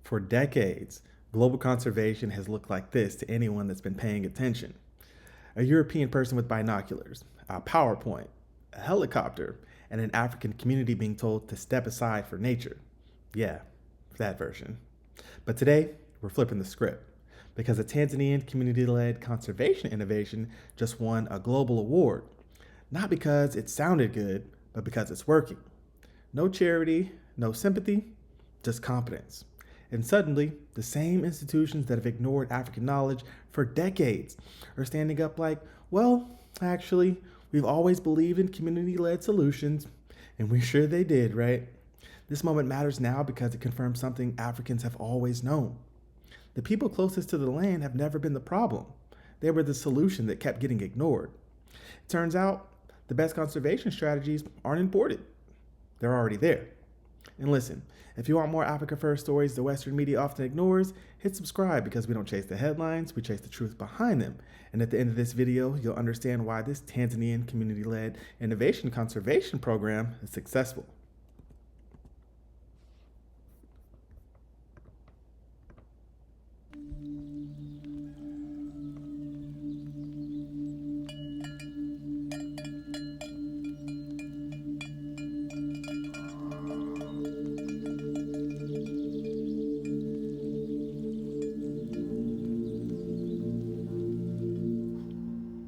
For decades, global conservation has looked like this to anyone that's been paying attention. A European person with binoculars, a PowerPoint, a helicopter, and an African community being told to step aside for nature. Yeah, that version. But today, we're flipping the script because a Tanzanian community-led conservation innovation just won a global award. Not because it sounded good, but because it's working. No charity, no sympathy, just competence. And suddenly, the same institutions that have ignored African knowledge for decades are standing up like, well, actually, we've always believed in community-led solutions, and we're sure they did, right? This moment matters now because it confirms something Africans have always known. The people closest to the land have never been the problem. They were the solution that kept getting ignored. It turns out the best conservation strategies aren't imported. They're already there. And listen, if you want more Africa First stories the Western media often ignores, hit subscribe because we don't chase the headlines, we chase the truth behind them. And at the end of this video, you'll understand why this Tanzanian community-led innovation conservation program is successful.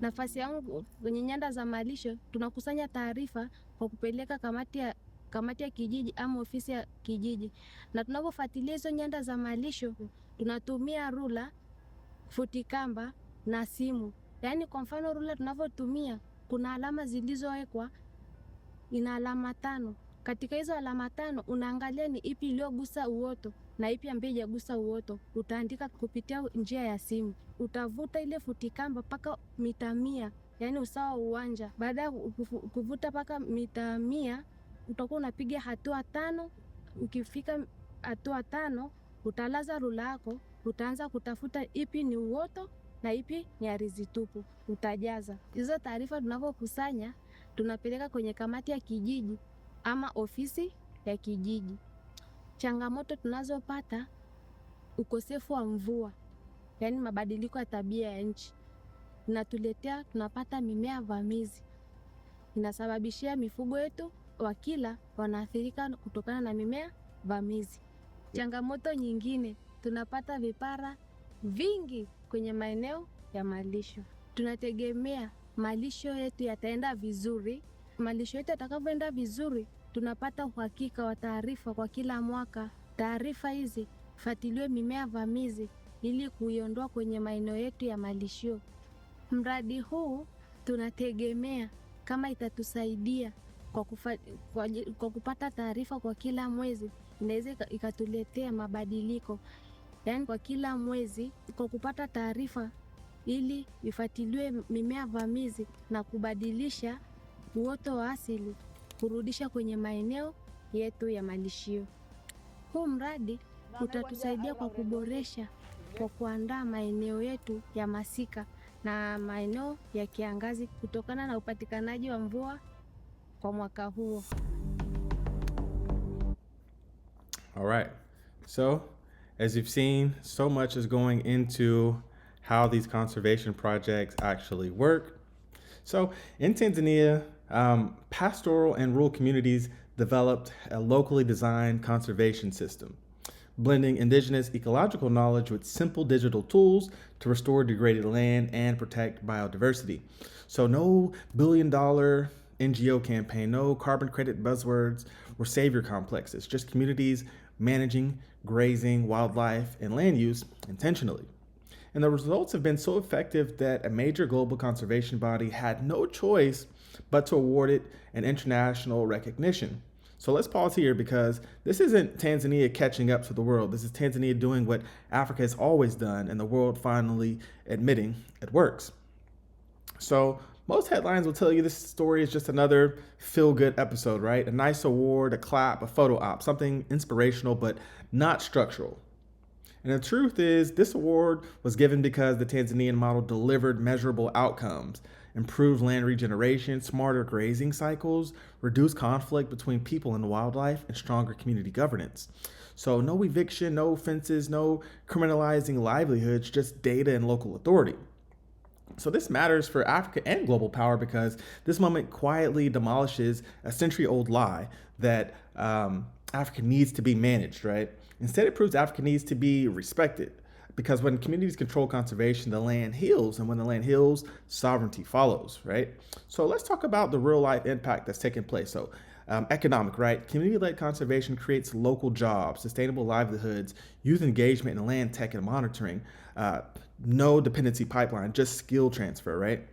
Nafasi yangu kwenye nyanda za malisho, tunakusanya taarifa kwa kupeleka kamati ya kijiji ama ofisi ya kijiji. Na tunapofuatilia hizo nyanda za malisho, tunatumia rula, futikamba na simu. Yaani kwa mfano rula tunavyotumia, kuna alama zilizowekwa, ina alama 5. Katika hizo alama 5 unaangalia ni ipi iliyogusa uoto na ipi ambayo haijagusa uoto. Utaandika kupitia njia ya simu. Utavuta ile futikamba paka mita 100, yani usawa uwanja. Baada ya kuvuta paka mita 100, utakuwa unapiga hatua 5. Ukifika hatua 5, utalaza rula yako, utaanza kutafuta ipi ni uoto na ipi ni ardhi tupu. Utajaza. Hizo taarifa tunavyokusanya, tunapeleka kwenye kamati ya kijiji ama ofisi ya kijiji. Changamoto tunazopata, ukosefu wa mvua, yani mabadiliko ya tabia ya nchi. Tunapata mimea vamizi. Inasababishia mifugo yetu wakila wanaathirika kutokana na mimea vamizi. Changamoto nyingine, tunapata vipara vingi kwenye maeneo ya malisho. Tunategemea malisho yetu yataenda vizuri. Malisho yetu yatakavyoenda vizuri, tunapata uhakika wa taarifa kwa kila mwaka. Taarifa hizi fuatiliwe mimea vamizi ili kuiondoa kwenye maeneo yetu ya malisho. Mradi huu tunategemea kama itatusaidia kwa kupata taarifa kwa kila mwezi, inaweza ikatuletea mabadiliko. Yaani kwa kila mwezi kwa kupata taarifa ili ifuatiliwe mimea vamizi na kubadilisha uoto wa asili, kurudisha kwenye maeneo yetu ya malishio. Huu mradi utatusaidia kwa kuboresha, kwa kuandaa maeneo yetu ya masika na maeneo ya kiangazi kutokana na upatikanaji wa mvua kwa mwaka huo. All right. So, as you've seen, so much is going into how these conservation projects actually work. So, in Tanzania, pastoral and rural communities developed a locally designed conservation system, blending indigenous ecological knowledge with simple digital tools to restore degraded land and protect biodiversity. So no billion-dollar NGO campaign, no carbon credit buzzwords or savior complexes, just communities managing grazing, wildlife, and land use intentionally. And the results have been so effective that a major global conservation body had no choice but to award it an international recognition. So let's pause here because this isn't Tanzania catching up to the world. This is Tanzania doing what Africa has always done and the world finally admitting it works. So most headlines will tell you this story is just another feel-good episode, right? A nice award, a clap, a photo op, something inspirational but not structural. And the truth is, this award was given because the Tanzanian model delivered measurable outcomes, improved land regeneration, smarter grazing cycles, reduced conflict between people and wildlife, and stronger community governance. So no eviction, no fences, no criminalizing livelihoods, just data and local authority. So this matters for Africa and global power because this moment quietly demolishes a century-old lie that Africa needs to be managed, right? Instead, it proves Africa needs to be respected because when communities control conservation, the land heals, and when the land heals, sovereignty follows, right? So let's talk about the real-life impact that's taking place. So economic, right? Community-led conservation creates local jobs, sustainable livelihoods, youth engagement, and land tech and monitoring. No dependency pipeline, just skill transfer, right?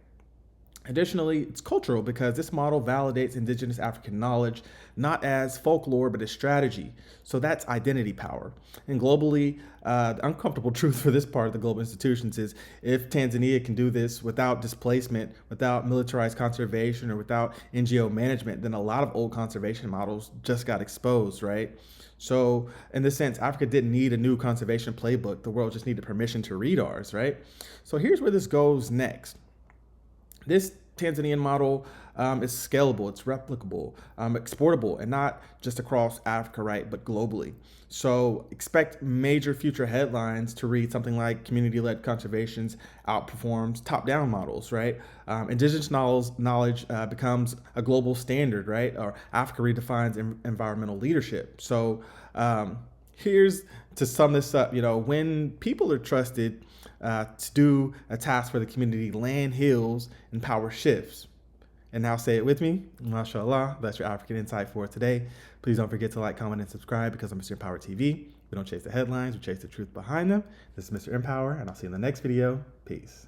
Additionally, it's cultural because this model validates indigenous African knowledge, not as folklore, but as strategy. So that's identity power. And globally, the uncomfortable truth for this part of the global institutions is if Tanzania can do this without displacement, without militarized conservation, or without NGO management, then a lot of old conservation models just got exposed, right? So in this sense, Africa didn't need a new conservation playbook. The world just needed permission to read ours, right? So here's where this goes next. This Tanzanian model is scalable, it's replicable, exportable, and not just across Africa, right, but globally. So expect major future headlines to read something like community-led conservations outperforms top-down models, right? Indigenous knowledge becomes a global standard, right? Or Africa redefines environmental leadership. So here's to sum this up, when people are trusted to do a task for the community, land heals and power shifts. And now say it with me, mashallah, that's your African insight for today. Please don't forget to like, comment, and subscribe because I'm Mr.EmpowerTV. We don't chase the headlines, we chase the truth behind them. This is Mr. Empower, and I'll see you in the next video. Peace.